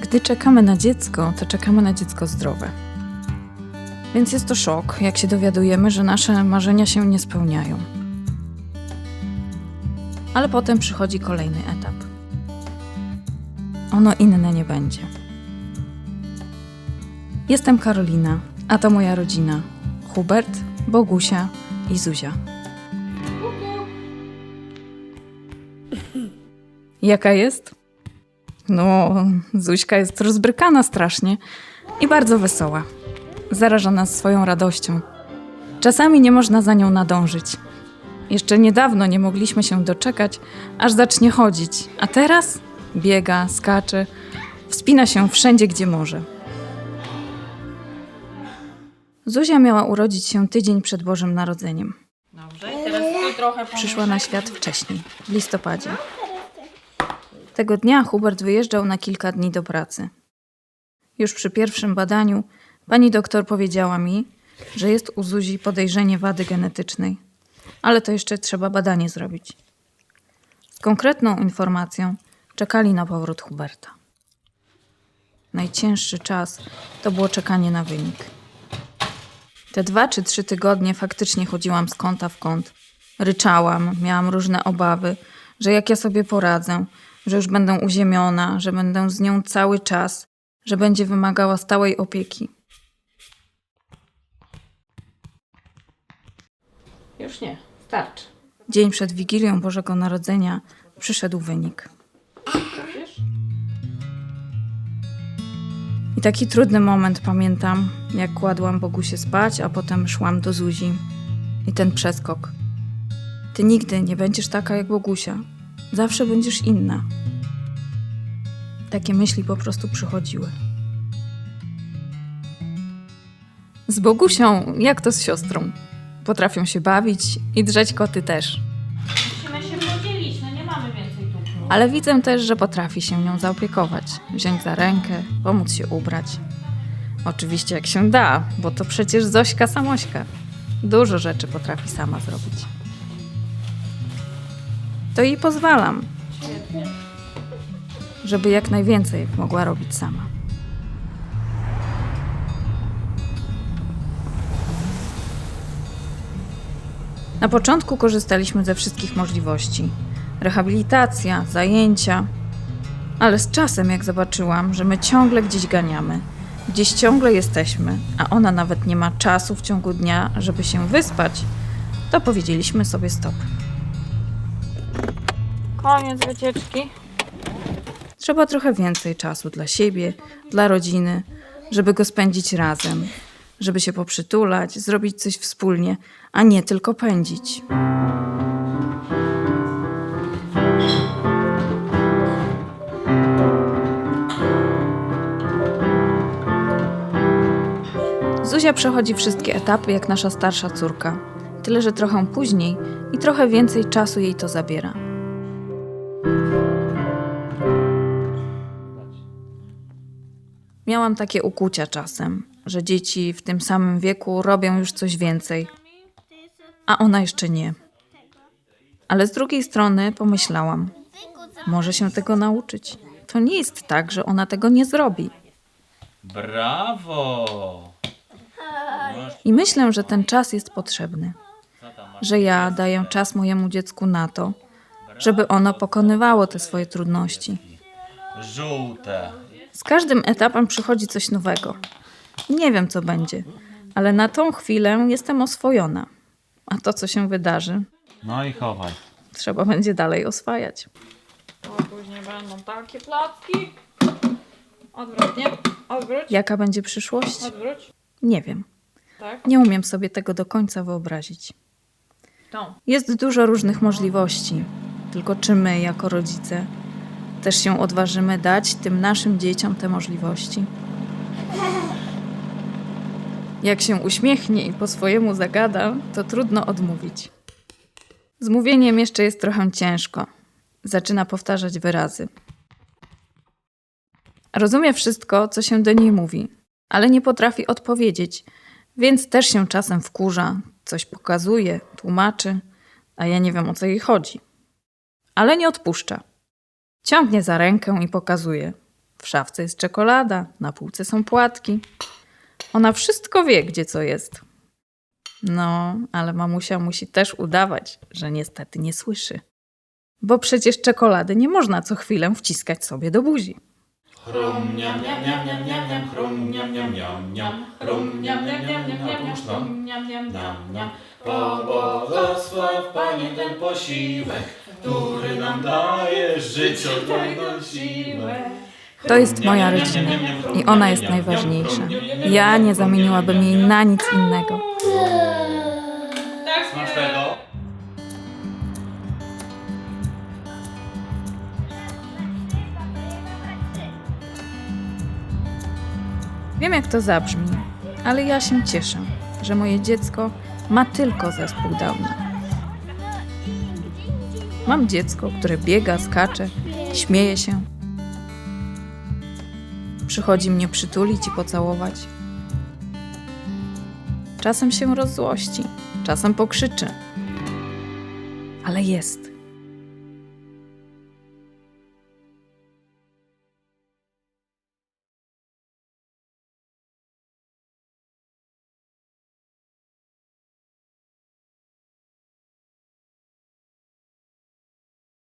Gdy czekamy na dziecko, to czekamy na dziecko zdrowe. Więc jest to szok, jak się dowiadujemy, że nasze marzenia się nie spełniają. Ale potem przychodzi kolejny etap. Ono inne nie będzie. Jestem Karolina, a to moja rodzina. Hubert, Bogusia i Zuzia. Jaka jest? No, Zuśka jest rozbrykana strasznie i bardzo wesoła. Zaraża nas swoją radością. Czasami nie można za nią nadążyć. Jeszcze niedawno nie mogliśmy się doczekać, aż zacznie chodzić, a teraz biega, skacze, wspina się wszędzie, gdzie może. Zuzia miała urodzić się tydzień przed Bożym Narodzeniem. Dobrze, i teraz tu trochę Przyszła na świat wcześniej, w listopadzie. Tego dnia Hubert wyjeżdżał na kilka dni do pracy. Już przy pierwszym badaniu pani doktor powiedziała mi, że jest u Zuzi podejrzenie wady genetycznej, ale to jeszcze trzeba badanie zrobić. Z konkretną informacją czekali na powrót Huberta. Najcięższy czas to było czekanie na wynik. Te 2 czy 3 tygodnie faktycznie chodziłam z kąta w kąt. Ryczałam, miałam różne obawy, że jak ja sobie poradzę, że już będę uziemiona, że będę z nią cały czas, że będzie wymagała stałej opieki. Już nie, starczy. Dzień przed Wigilią Bożego Narodzenia przyszedł wynik. I taki trudny moment pamiętam, jak kładłam Bogusię spać, a potem szłam do Zuzi. I ten przeskok. Ty nigdy nie będziesz taka jak Bogusia. Zawsze będziesz inna. Takie myśli po prostu przychodziły. Z Bogusią, jak to z siostrą. Potrafią się bawić i drzeć koty też. Musimy się podzielić, no nie mamy więcej tu. Ale widzę też, że potrafi się nią zaopiekować. Wziąć za rękę, pomóc się ubrać. Oczywiście jak się da, bo to przecież Zośka Samośka. Dużo rzeczy potrafi sama zrobić. To jej pozwalam, żeby jak najwięcej mogła robić sama. Na początku korzystaliśmy ze wszystkich możliwości. Rehabilitacja, zajęcia. Ale z czasem, jak zobaczyłam, że my ciągle gdzieś ganiamy, gdzieś ciągle jesteśmy, a ona nawet nie ma czasu w ciągu dnia, żeby się wyspać, to powiedzieliśmy sobie stop. Koniec wycieczki. Trzeba trochę więcej czasu dla siebie, dla rodziny, żeby go spędzić razem, żeby się poprzytulać, zrobić coś wspólnie, a nie tylko pędzić. Zuzia przechodzi wszystkie etapy jak nasza starsza córka, tyle że trochę później i trochę więcej czasu jej to zabiera. Miałam takie ukłucia czasem, że dzieci w tym samym wieku robią już coś więcej, a ona jeszcze nie. Ale z drugiej strony pomyślałam, może się tego nauczyć. To nie jest tak, że ona tego nie zrobi. Brawo! I myślę, że ten czas jest potrzebny. Że ja daję czas mojemu dziecku na to, żeby ono pokonywało te swoje trudności. Żółte. Z każdym etapem przychodzi coś nowego. Nie wiem, co będzie, ale na tą chwilę jestem oswojona. A to, co się wydarzy, No i chowaj. trzeba będzie dalej oswajać. O, później będą takie placki. Odwrotnie, odwróć, Jaka będzie przyszłość? odwróć. Nie wiem. Tak, Nie umiem sobie tego do końca wyobrazić. tą. Jest dużo różnych możliwości. Tylko czy my, jako rodzice, też się odważymy dać tym naszym dzieciom te możliwości? Jak się uśmiechnie i po swojemu zagada, to trudno odmówić. Z mówieniem jeszcze jest trochę ciężko. Zaczyna powtarzać wyrazy. Rozumie wszystko, co się do niej mówi, ale nie potrafi odpowiedzieć, więc też się czasem wkurza, coś pokazuje, tłumaczy, a ja nie wiem, o co jej chodzi. Ale nie odpuszcza. Ciągnie za rękę i pokazuje. W szafce jest czekolada, na półce są płatki. Ona wszystko wie, gdzie co jest. No, ale mamusia musi też udawać, że niestety nie słyszy. Bo przecież czekolady nie można co chwilę wciskać sobie do buzi. Chrum, niam, niam, niam, niam, niam, niam, chrum, niam, niam, niam, niam, chrum, niam, niam, niam, niam, niam, pomóż nam. Niam, niam. Pobłogosław, Panie, ten posiłek, który nam daje życie, odrębną siłę. To jest moja rodzina i ona jest najważniejsza. Ja nie zamieniłabym jej na nic innego. Tak, Smacznego. Wiem, jak to zabrzmi, ale ja się cieszę, że moje dziecko ma tylko zespół Downa. Mam dziecko, które biega, skacze, śmieje się. Przychodzi mnie przytulić i pocałować. Czasem się rozzłości, czasem pokrzyczy. Ale jest.